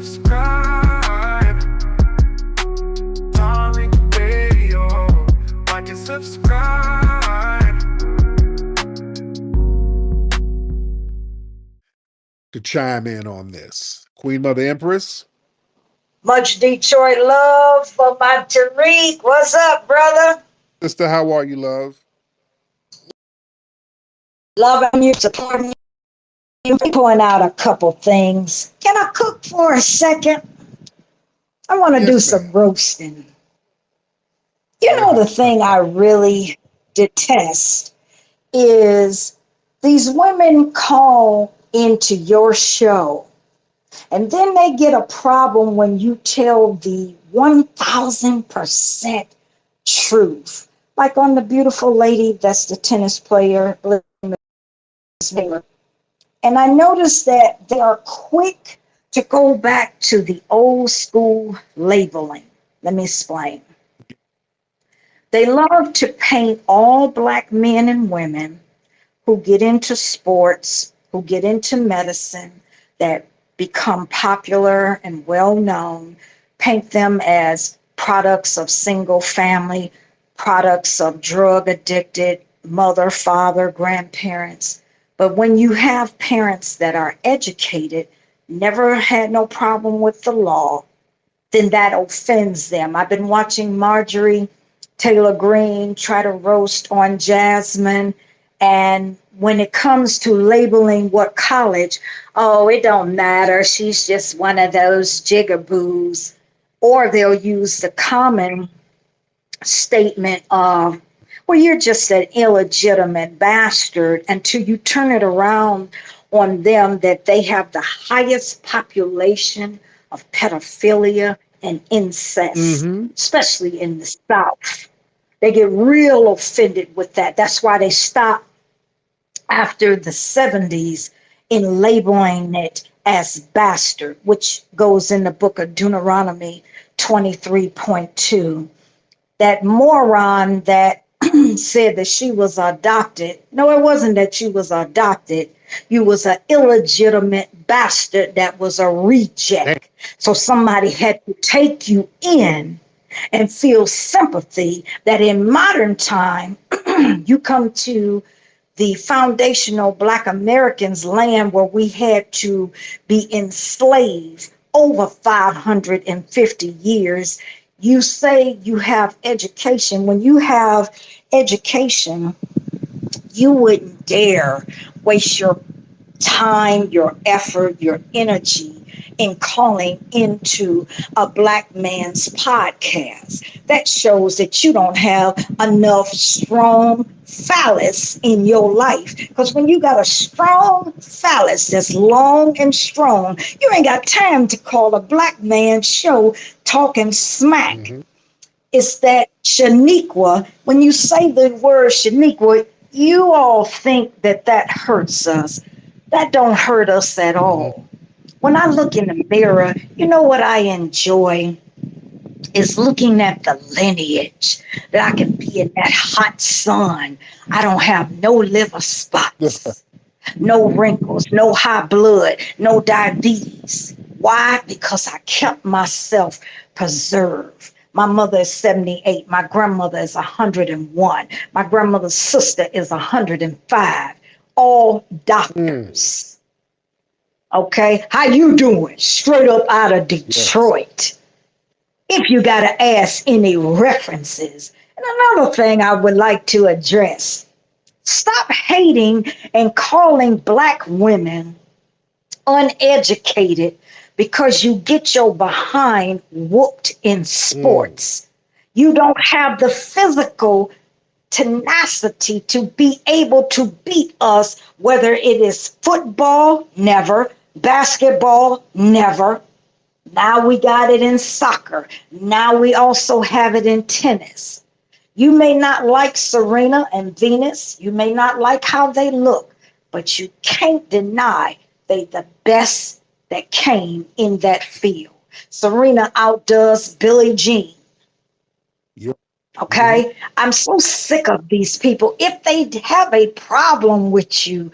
subscribe. Tariq Radio. Like and subscribe. To chime in on this. Queen Mother Empress. Much Detroit love for my Tariq. What's up, brother? Sister, how are you, love? Loving you, supporting you, point out a couple things. Can I cook for a second? I want to do Yes, some ma'am. roasting. You know, the thing I really detest is these women call into your show and then they get a problem when you tell the 1000% truth. Like on the beautiful lady that's the tennis player, and I noticed that they are quick to go back to the old school labeling. Let me explain. They love to paint all Black men and women who get into sports, who get into medicine, that become popular and well known, paint them as products of single family, products of drug addicted mother, father, grandparents. But when you have parents that are educated, never had no problem with the law, then that offends them. I've been watching Marjorie Taylor Greene try to roast on Jasmine, and when it comes to labeling what college, oh, it don't matter. She's just one of those jigaboos. Or they'll use the common statement of, well, you're just an illegitimate bastard, until you turn it around on them that they have the highest population of pedophilia and incest, especially in the South. They get real offended with that. That's why they stop after the 70s in labeling it as bastard, which goes in the book of Deuteronomy 23.2. That moron that said that she was adopted. No, it wasn't that she was adopted. You was an illegitimate bastard that was a reject. So somebody had to take you in and feel sympathy that in modern time, you come to the foundational Black Americans land where we had to be enslaved over 550 years. You say you have education. When you have education, you wouldn't dare waste your time, your effort, your energy in calling into a Black man's podcast. That shows that you don't have enough strong phallus in your life. Because when you got a strong phallus that's long and strong, you ain't got time to call a Black man's show talking smack. It's that Shaniqua. When you say the word Shaniqua, you all think that that hurts us. That don't hurt us at all. When I look in the mirror, you know what I enjoy is looking at the lineage, that I can be in that hot sun. I don't have no liver spots, no wrinkles, no high blood, no diabetes. Why? Because I kept myself preserved. My mother is 78. My grandmother is 101. My grandmother's sister is 105. All doctors. Okay, how you doing? Straight up out of Detroit. If you got to ask any references. And another thing I would like to address, stop hating and calling Black women uneducated because you get your behind whooped in sports. You don't have the physical tenacity to be able to beat us, whether it is football, never, basketball, never. Now we got it in soccer. Now we also have it in tennis. You may not like Serena and Venus. You may not like how they look, but you can't deny they the best that came in that field. Serena outdoes Billie Jean. Okay? I'm so sick of these people. If they have a problem with you,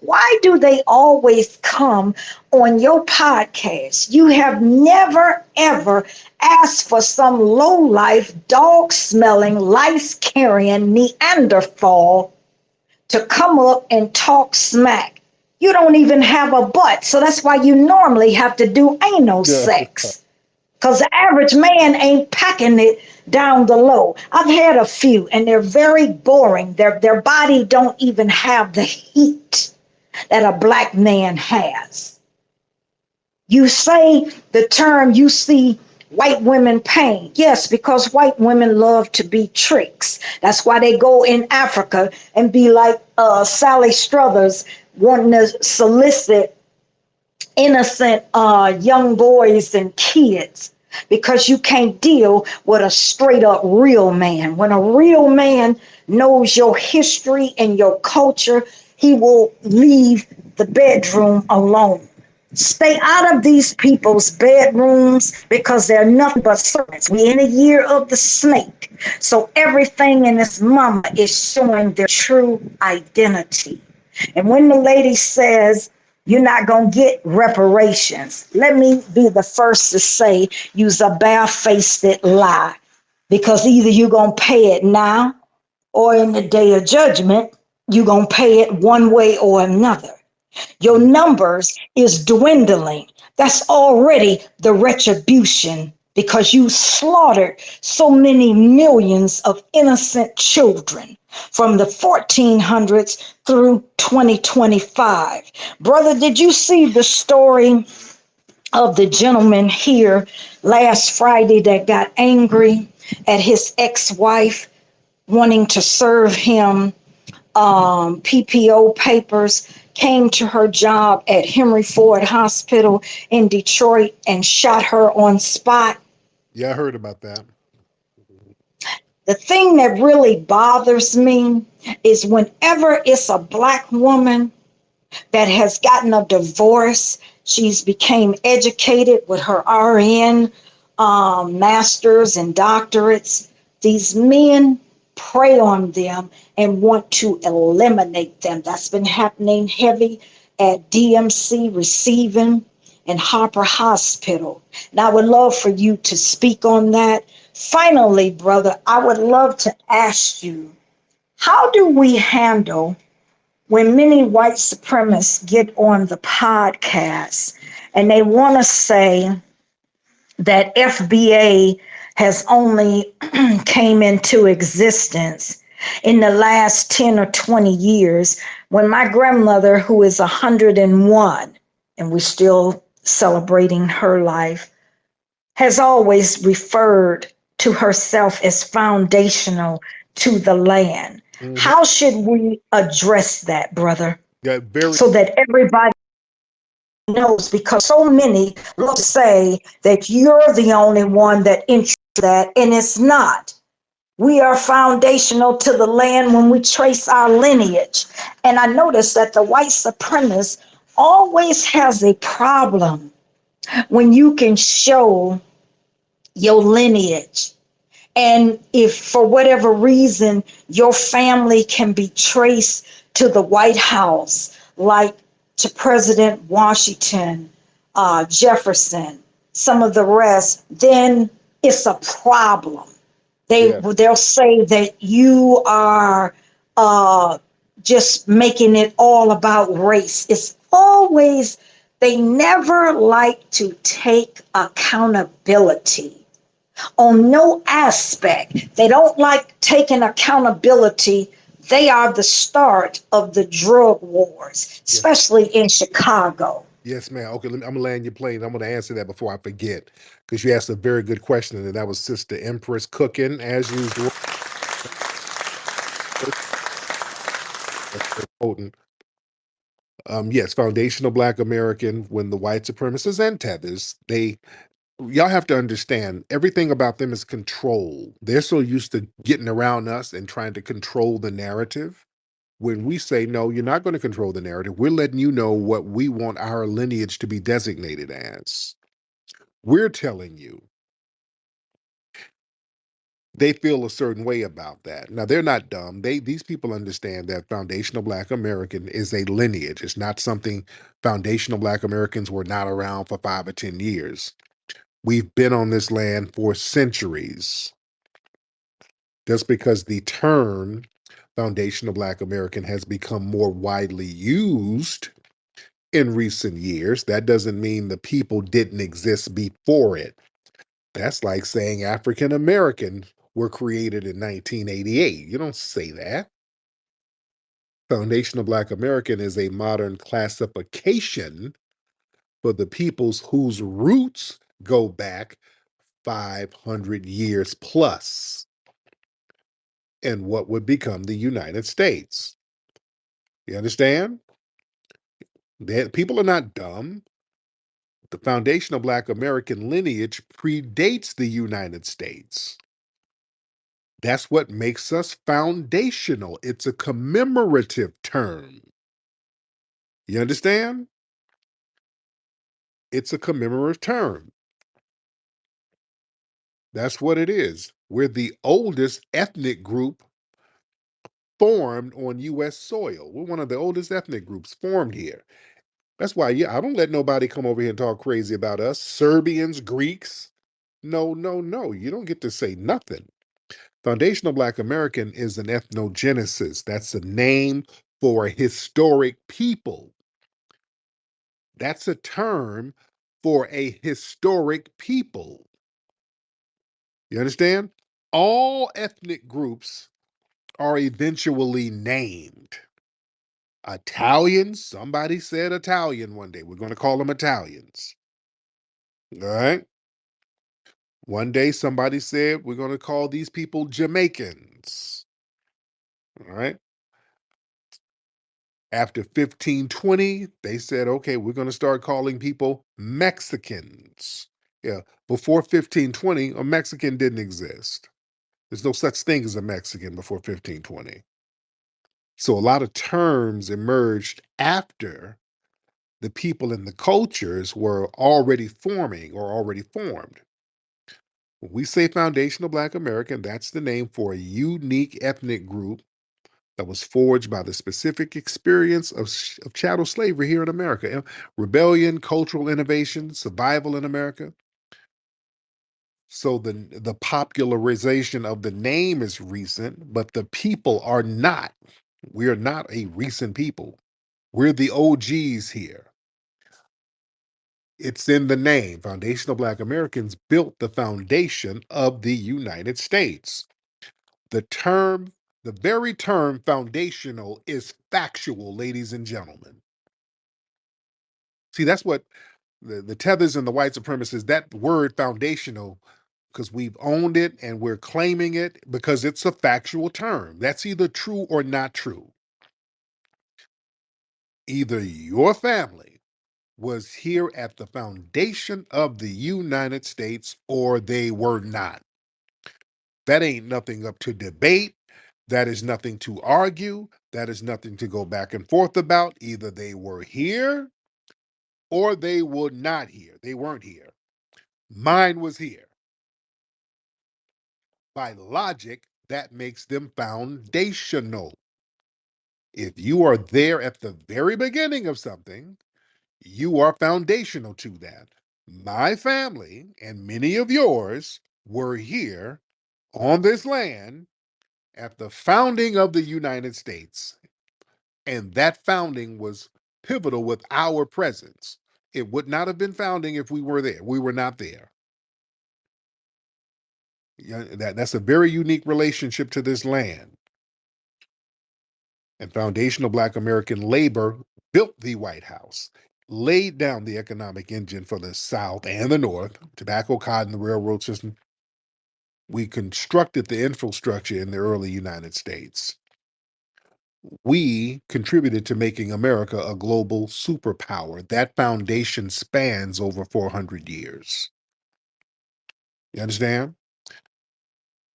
Why do they always come on your podcast? You have never, ever asked for some low life, dog smelling, lice carrying Neanderthal to come up and talk smack. You don't even have a butt, so that's why you normally have to do anal Yeah. sex. Because the average man ain't packing it down the low. I've had a few, and they're very boring. Their body don't even have the heat that a black man has. You say the term, you see white women pain. Yes, because white women love to be tricks. That's why they go in Africa and be like Sally Struthers, wanting to solicit innocent young boys and kids, because you can't deal with a straight up real man. When a real man knows your history and your culture, he will leave the bedroom alone. Stay out of these people's bedrooms because they're nothing but serpents. We in a year of the snake. So everything in this mama is showing their true identity. And when the lady says, you're not going to get reparations, let me be the first to say, use a barefaced lie. Because either you're going to pay it now or in the day of judgment, you're going to pay it one way or another. Your numbers is dwindling. That's already the retribution, because you slaughtered so many millions of innocent children from the 1400s through 2025. Brother, did you see the story of the gentleman here last Friday that got angry at his ex-wife wanting to serve him PPO papers, came to her job at Henry Ford Hospital in Detroit and shot her on spot? Yeah, I heard about that. The thing that really bothers me is whenever it's a black woman that has gotten a divorce, she's became educated with her RN, masters and doctorates. These men prey on them and want to eliminate them. That's been happening heavy at DMC Receiving and Harper Hospital. And I would love for you to speak on that. Finally, brother, I would love to ask you, how do we handle when many white supremacists get on the podcast and they want to say that FBA has only came into existence in the last 10 or 20 years, when my grandmother, who is 101, and we're still celebrating her life, has always referred to herself as foundational to the land. Hmm. How should we address that, brother, Yeah, very. so that everybody knows? Because so many love to say that you're the only one that interested that, and it's not. We are foundational to the land when we trace our lineage. And I notice that the white supremacist always has a problem when you can show your lineage. And if for whatever reason your family can be traced to the White House, like to President Washington, Jefferson, some of the rest, then it's a problem. Yeah. They'll say that you are uh, just making it all about race. It's always, they never like to take accountability on no aspect. They don't like taking accountability. They are the start of the drug wars, Yeah. especially in Chicago. Yes, ma'am. Okay, I'm gonna land your plane. I'm gonna answer that before I forget, because you asked a very good question, and that was Sister Empress cooking as usual. That's very potent. Yes, foundational Black American. When the white supremacists and tethers, y'all have to understand everything about them is control. They're so used to getting around us and trying to control the narrative. When we say no, you're not going to control the narrative. We're letting you know what we want our lineage to be designated as. We're telling you they feel a certain way about that. Now they're not dumb. These people understand that foundational Black American is a lineage. It's not something foundational Black Americans were not around for 5 or 10 years. We've been on this land for centuries. Just because the term foundational Black American has become more widely used in recent years, that doesn't mean the people didn't exist before it. That's like saying African American were created in 1988. You don't say that. Foundational Black American is a modern classification for the peoples whose roots go back 500 years plus in what would become the United States. You understand? People are not dumb. The foundational Black American lineage predates the United States. That's what makes us foundational. It's a commemorative term. You understand? It's a commemorative term. That's what it is. We're the oldest ethnic group formed on U.S. soil. We're one of the oldest ethnic groups formed here. That's why, I don't let nobody come over here and talk crazy about us. Serbians, Greeks. No, no, no. You don't get to say nothing. Foundational Black American is an ethnogenesis. That's a name for a historic people. That's a term for a historic people. You understand? All ethnic groups are eventually named. Italians, somebody said Italian one day. We're going to call them Italians. All right. One day somebody said we're going to call these people Jamaicans. All right. After 1520, they said, okay, we're going to start calling people Mexicans. Yeah. Before 1520, a Mexican didn't exist. There's no such thing as a Mexican before 1520. So a lot of terms emerged after the people and the cultures were already forming or already formed. When we say foundational Black American, that's the name for a unique ethnic group that was forged by the specific experience of chattel slavery here in America. Rebellion, cultural innovation, survival in America. So the popularization of the name is recent, but the people are not. We're not a recent people. We're the OGs here. It's in the name. Foundational Black Americans built the foundation of the United States. The very term foundational is factual, ladies and gentlemen. See, that's what the tethers and the white supremacists, that word foundational, because we've owned it and we're claiming it because it's a factual term. That's either true or not true. Either your family was here at the foundation of the United States or they were not. That ain't nothing up to debate. That is nothing to argue. That is nothing to go back and forth about. Either they were here or they were not here. They weren't here. Mine was here. By logic, that makes them foundational. If you are there at the very beginning of something, you are foundational to that. My family and many of yours were here on this land at the founding of the United States. And that founding was pivotal with our presence. It would not have been founding if we were there. We were not there. Yeah, that's a very unique relationship to this land. And foundational Black American labor built the White House, laid down the economic engine for the South and the North, tobacco, cotton, the railroad system. We constructed the infrastructure in the early United States. We contributed to making America a global superpower. That foundation spans over 400 years. You understand?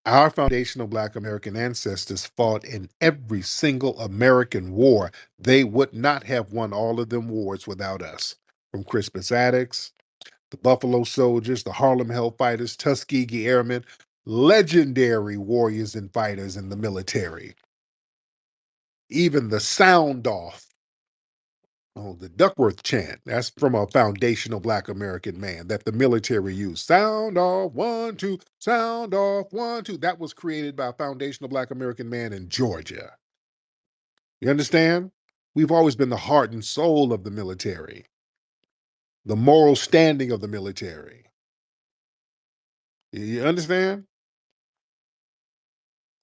Our foundational Black American ancestors fought in every single American war. They would not have won all of them wars without us. From Crispus Attucks, the Buffalo Soldiers, the Harlem Hellfighters, Tuskegee Airmen, legendary warriors and fighters in the military. Even the sound off, the Duckworth chant, that's from a foundational Black American man that the military used. Sound off, 1, 2, sound off, 1, 2. That was created by a foundational Black American man in Georgia. You understand? We've always been the heart and soul of the military, the moral standing of the military. You understand?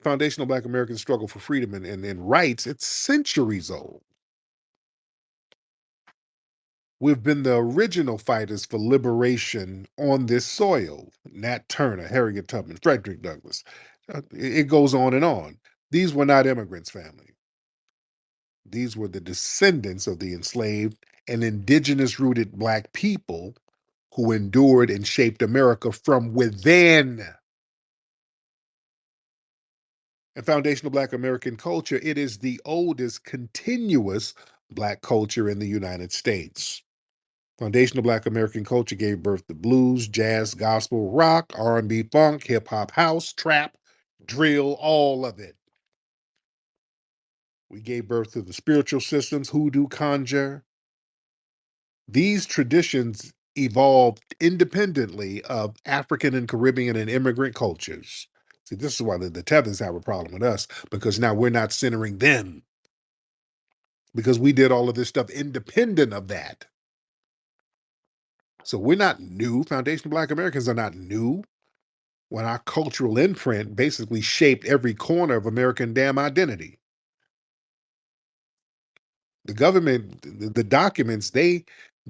Foundational Black American struggle for freedom and rights, it's centuries old. We've been the original fighters for liberation on this soil. Nat Turner, Harriet Tubman, Frederick Douglass. It goes on and on. These were not immigrants, family. These were the descendants of the enslaved and indigenous rooted Black people who endured and shaped America from within. And foundational Black American culture, it is the oldest continuous Black culture in the United States. Foundational Black American culture gave birth to blues, jazz, gospel, rock, R&B, funk, hip hop, house, trap, drill, all of it. We gave birth to the spiritual systems, hoodoo, conjure. These traditions evolved independently of African and Caribbean and immigrant cultures. See, this is why the Tethers have a problem with us, because now we're not centering them, because we did all of this stuff independent of that. So we're not new. Foundational Black Americans are not new. When our cultural imprint basically shaped every corner of American damn identity. The government, the documents, they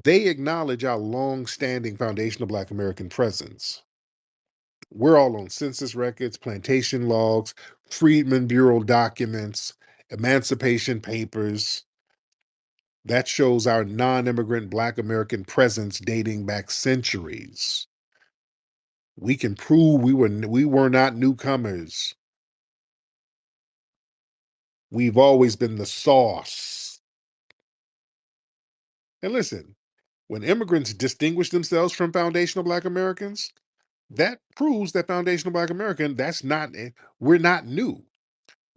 acknowledge our long-standing foundational Black American presence. We're all on census records, plantation logs, Freedmen Bureau documents, emancipation papers. That shows our non-immigrant Black American presence dating back centuries. We can prove we were not newcomers. We've always been the sauce. And listen, when immigrants distinguish themselves from foundational Black Americans, that proves that foundational Black American, we're not new.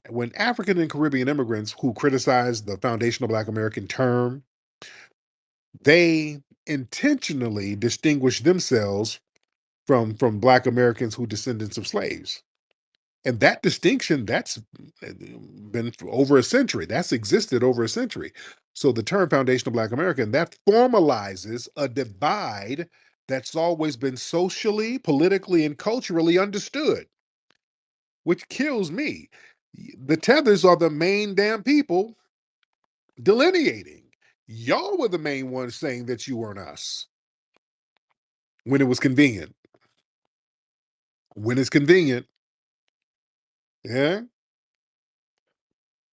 When African and Caribbean immigrants who criticize the foundational Black American term, they intentionally distinguish themselves from Black Americans who descendants of slaves. And that distinction, that's been for over a century. That's existed over a century. So the term foundational Black American, that formalizes a divide that's always been socially, politically, and culturally understood, which kills me. The Tethers are the main damn people delineating. Y'all were the main ones saying that you weren't us when it was convenient. When it's convenient, yeah.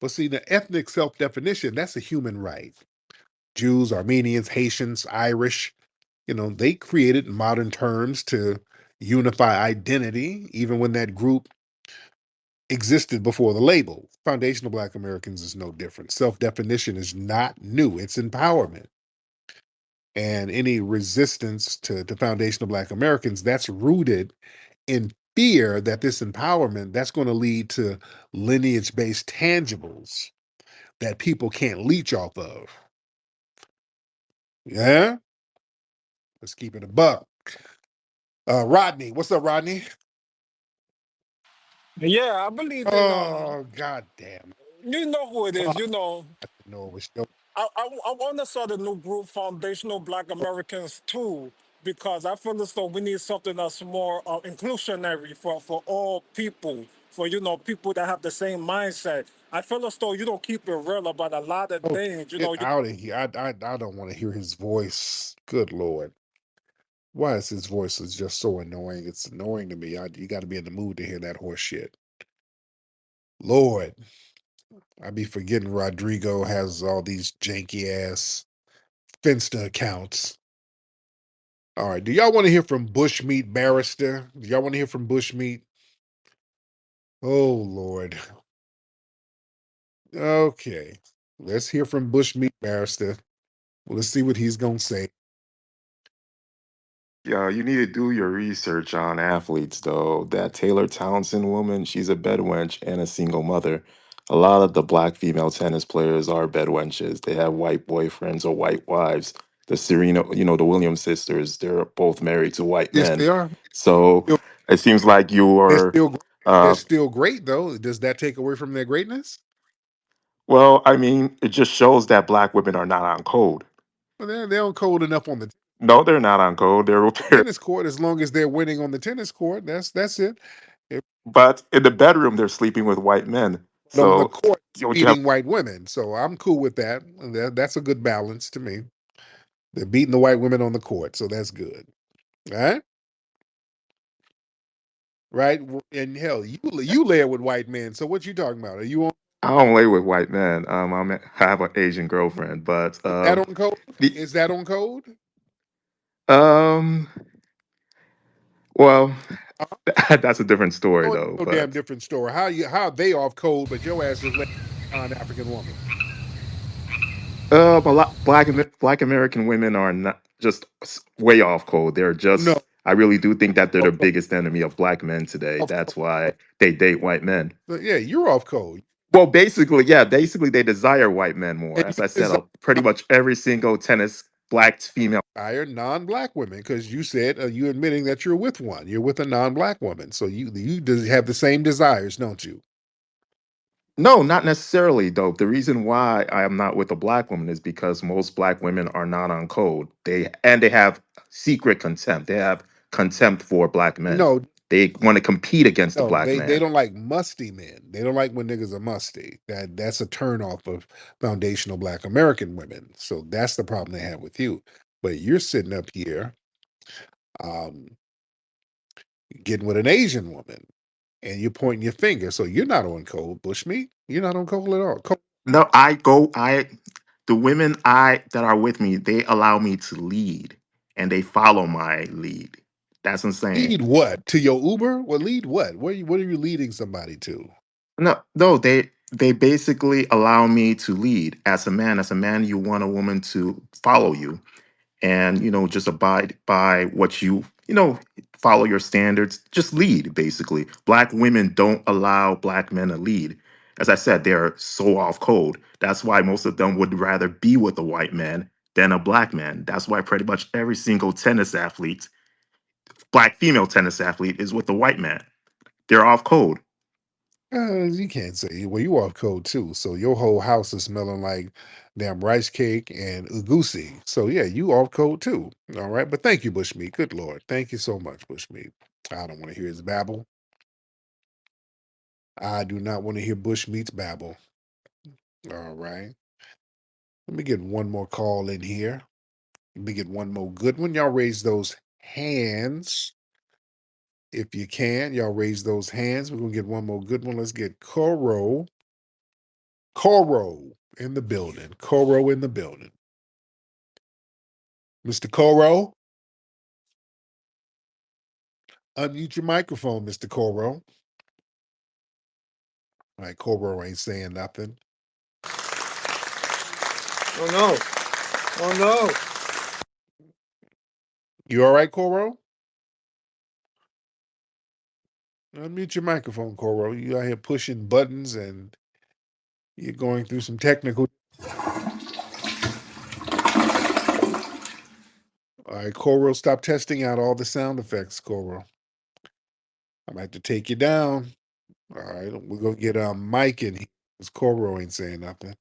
But see, the ethnic self-definition, that's a human right. Jews, Armenians, Haitians, Irish, they created modern terms to unify identity, even when that group existed before the label. Foundational Black Americans is no different. Self-definition is not new, it's empowerment. And any resistance to foundational Black Americans, that's rooted in fear that this empowerment, that's going to lead to lineage-based tangibles that people can't leech off of. Yeah? Let's keep it a buck. Rodney, what's up, Rodney? Yeah, I believe in Oh, god damn. you know who it Oh, is. no, it was your I want to start a new group, Foundational Black Americans too, because I feel as though we need something that's more inclusionary for all people, for people that have the same mindset. I feel as though you don't keep it real about a lot of oh, things. get out of here. I don't want to hear his voice. Good Lord. Why is his voice is just so annoying? It's annoying to me. You got to be in the mood to hear that horse shit. Lord, I be forgetting Rodrigo has all these janky ass Finsta accounts. All right. Do y'all want to hear from Bushmeat Barrister? Do y'all want to hear from Bushmeat? Oh, Lord. Okay. Let's hear from Bushmeat Barrister. Well, let's see what he's going to say. Yeah, you need to do your research on athletes, though. That Taylor Townsend woman, she's a bedwench and a single mother. A lot of the black female tennis players are bedwenches. They have white boyfriends or white wives. The Serena, the Williams sisters, they're both married to white Yes, men. they are. So Still- it seems like you They're are, still they're uh, still great though. Does that take away from their greatness? well, I mean, it just shows that black women are not on code. Well, they don't cold enough on the No, they're not on code. They're tennis court. As long as they're winning on the tennis court, that's it. If but in the bedroom, they're sleeping with white men. on the So court, don't you have beating white women, so I'm cool with that. That's a good balance to me. They're beating the white women on the court, so that's good. All right, right. And hell, you layer with white men. So what you talking about? Are you on I don't lay with white men. I have an Asian girlfriend, but that on code? the Is that on code? um, well, Uh, that's a different story Oh, though. no damn But different story. How they off code, but your ass is laying with a non-African woman. a lot black American women are not just way off code. They're No, just. I really do think that they're the off code. biggest enemy of black men today. Off That's code. why they date white men. But yeah, you're off code, Well, basically, yeah, basically they desire white men more. and As you I said, desire pretty much every single tennis black female. non-black women because you said you admitting that you're with one. You're with a non-black woman, so have the same desires, don't you? No, not necessarily though. The reason why I am not with a black woman is because most black women are not on code. They have secret contempt. They have contempt for black men. No, They want to compete against the no, black they man. don't like musty men. They don't like when niggas are musty. That's a turn off of foundational black American women. So that's the problem they have with you. But you're sitting up here, um, getting with an Asian woman, and you're pointing your finger. So you're not on code, Bushmeat. You're not on code at all. Code No, the women that are with me, they allow me to lead and they follow my lead. That's insane. lead what to your Uber? Well, lead what? What are you leading somebody to? No, they basically allow me to lead as a man. As a man, you want a woman to follow you and just abide by what follow your standards, just lead. Basically, black women don't allow black men to lead. As I said, they're so off code. That's why most of them would rather be with a white man than a black man. That's why pretty much every single tennis athlete, black female tennis athlete, is with a white man. They're off code. You can't say well. You off code too, so your whole house is smelling like damn rice cake and ugusi. So yeah, you off code too. All right, but thank you, Bushmeat. Good lord, thank you so much, Bushmeat. I don't want to hear his babble. I do not want to hear Bushmeat's babble. All right, let me get one more call in here. Let me get one more good one. Y'all raise those hands if you can. Y'all raise those hands. We're gonna get one more good one. Let's get Coro. Coro in the building. Coro in the building. Mr. Coro, unmute your microphone, Mr. Coro. All right, Coro ain't saying nothing. Oh no. Oh no. You all right, Coro? Unmute your microphone, Coro. You out here pushing buttons and you're going through some technical. All right, Coro, stop testing out all the sound effects, Coro. I'm gonna have to take you down. All right, we're gonna get Mike in here because Coro ain't saying nothing.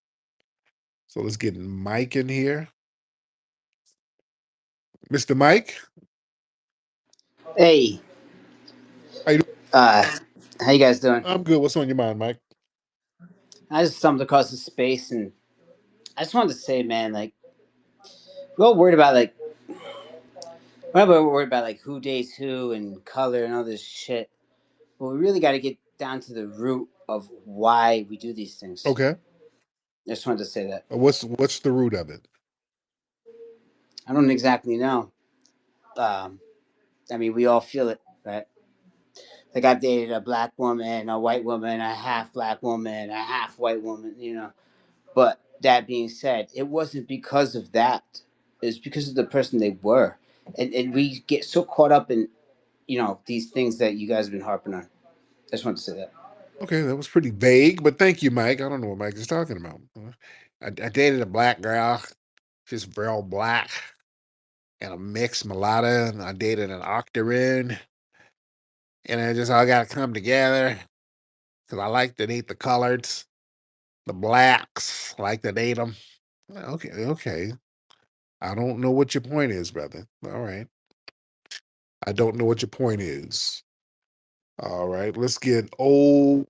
So let's get Mike in here. Mr. Mike, Hey, how you doing? uh, how you guys doing? I'm good. What's on your mind, Mike? I just stumbled across this space, and I just wanted to say, man, like we're all worried about we're worried about like who dates who and color and all this shit. But we really got to get down to the root of why we do these things. Okay. I just wanted to say that. What's the root of it? I don't exactly know. Um, I mean, we all feel it, right? Like I've dated a black woman, a white woman, a half black woman, a half white woman, you know. But that being said, it wasn't because of that. It was because of the person they were. and we get so caught up in these things that you guys have been harping on. I just wanted to say that. Okay, that was pretty vague, but thank you, Mike. I don't know what Mike is talking about. I dated a black girl. She's real black and a mixed mulatto, and I dated an octoroon, and it just all got to come together because I like to date the coloreds, the blacks, I like to date them. Okay, okay. I don't know what your point is, brother. All right. I don't know what your point is. All right, let's get OBCB.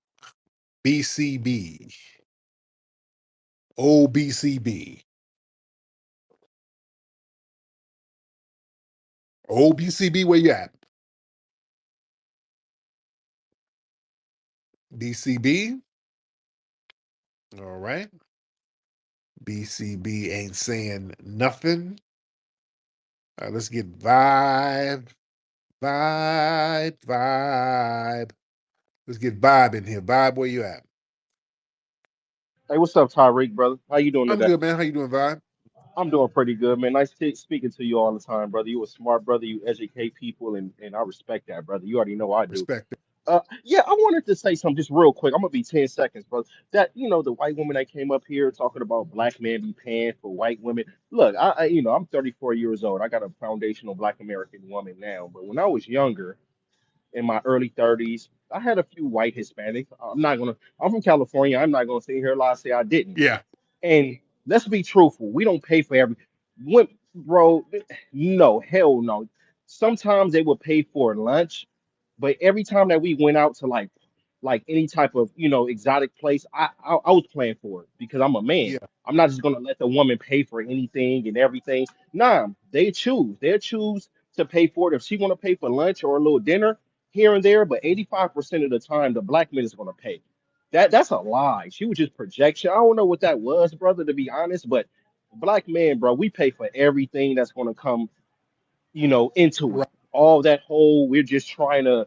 OBCB. OBCB, where you at? BCB. All right. BCB ain't saying nothing. All right, let's get Vibe. Vibe. Let's get Vibe in here. Vibe, where you at? Hey, what's up, Tariq, brother? How you doing I'm today? good, man. How you doing, Vibe? I'm doing pretty good, man. Nice speaking to you all the time, brother. You a smart brother. You educate people, and I respect that, brother. You already know I do. Respect it. Yeah, I wanted to say something just real quick. I'm gonna be 10 seconds, brother. That the white woman that came up here talking about black men be paying for white women. Look, I'm 34 years old. I got a foundational black American woman now, but when I was younger, in my early 30s, I had a few white Hispanics. I'm from California. I'm not gonna sit here and lie and say I didn't. Yeah. And let's be truthful. We don't pay for every when bro, no, hell no. Sometimes they would pay for lunch, but every time that we went out to like any type of exotic place, I was playing for it because I'm a man. Yeah. I'm not just gonna let the woman pay for anything and everything. Nah, they choose. They choose to pay for it. If she want to pay for lunch or a little dinner here and there, but 85% of the time the black man is gonna pay. That's a lie. She was just projection. I don't know what that was, brother, to be honest, but black man, bro, we pay for everything that's gonna come, into it. Right. All that whole we're just trying to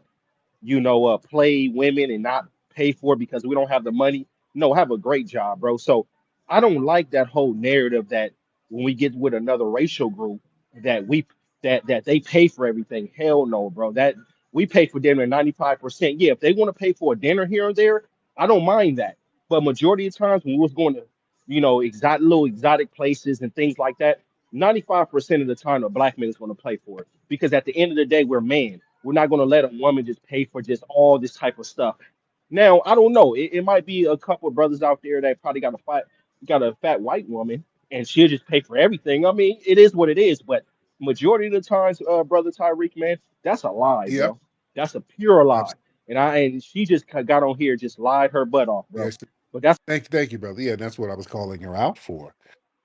play women and not pay for it because we don't have the money. No, have a great job, bro. So I don't like that whole narrative that when we get with another racial group that we that they pay for everything. Hell no, bro. That we pay for dinner 95%. Yeah, if they want to pay for a dinner here and there, I don't mind that. But majority of times when we was going to, little exotic places and things like that, 95% of the time a black man is going to pay for it. Because at the end of the day, we're men. We're not going to let a woman just pay for just all this type of stuff. Now, I don't know. It might be a couple of brothers out there that probably got a fat white woman, and she'll just pay for everything. I mean, it is what it is. But majority of the times, brother Tyreek, man, that's a lie, Yep. bro. That's a pure lie. Absolutely. And she just got on here, just lied her butt off, bro. Yes. But that's Thank you, brother. Yeah, that's what I was calling her out for.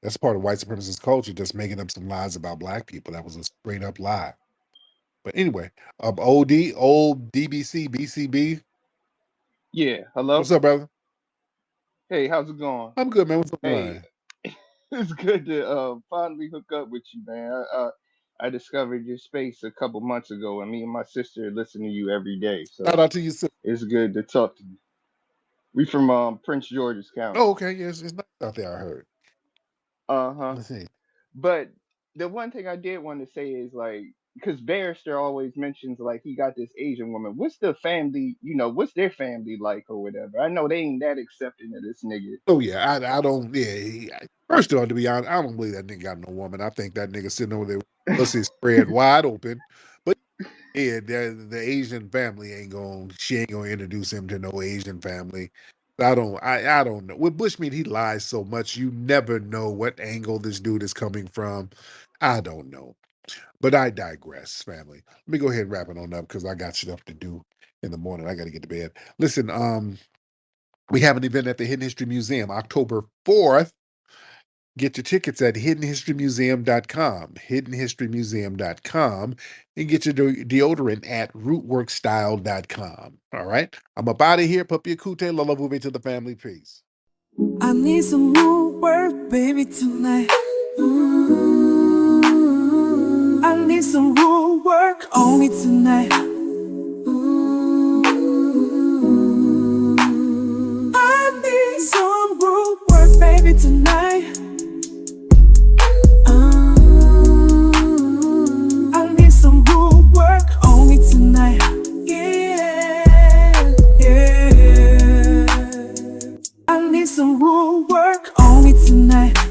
That's part of white supremacist culture, just making up some lies about black people. That was a straight up lie. But anyway, old DBC, BCB. Yeah, What's hello. up, brother? Hey, how's it going? I'm good, man. What's up, Hey, line? it's good to finally hook up with you, man. I discovered your space a couple months ago, and me and my sister listen to you every day, Shout so out to you, sir. it's good to talk to you. We from Prince George's County. Oh, okay. Yes, it's nice out there. I heard. Uh-huh. Let's see. But the one thing I did want to say is like, because Barrister always mentions like he got this Asian woman. What's the family? What's their family like or whatever? I know they ain't that accepting of this nigga. Oh yeah, I don't. Yeah, first of all, to be honest, I don't believe that nigga got no woman. I think that nigga sitting over there, with pussy spread wide open. But yeah, the Asian family ain't going. She ain't gonna introduce him to no Asian family. I don't know. With Bushmeat, he lies so much. You never know what angle this dude is coming from. I don't know. But I digress, family. Let me go ahead and wrap it on up because I got stuff to do in the morning. I got to get to bed. Listen, we have an event at the Hidden History Museum, October 4th. Get your tickets at hiddenhistorymuseum.com, hiddenhistorymuseum.com, and get your deodorant at rootworkstyle.com. All right? I'm up out of here. Papi Akute, Lola Vuve to the family. Peace. I need some more work, baby, tonight. Ooh, I need some more work on me tonight. Ooh, I need some more work, baby, tonight. I rule work on me tonight?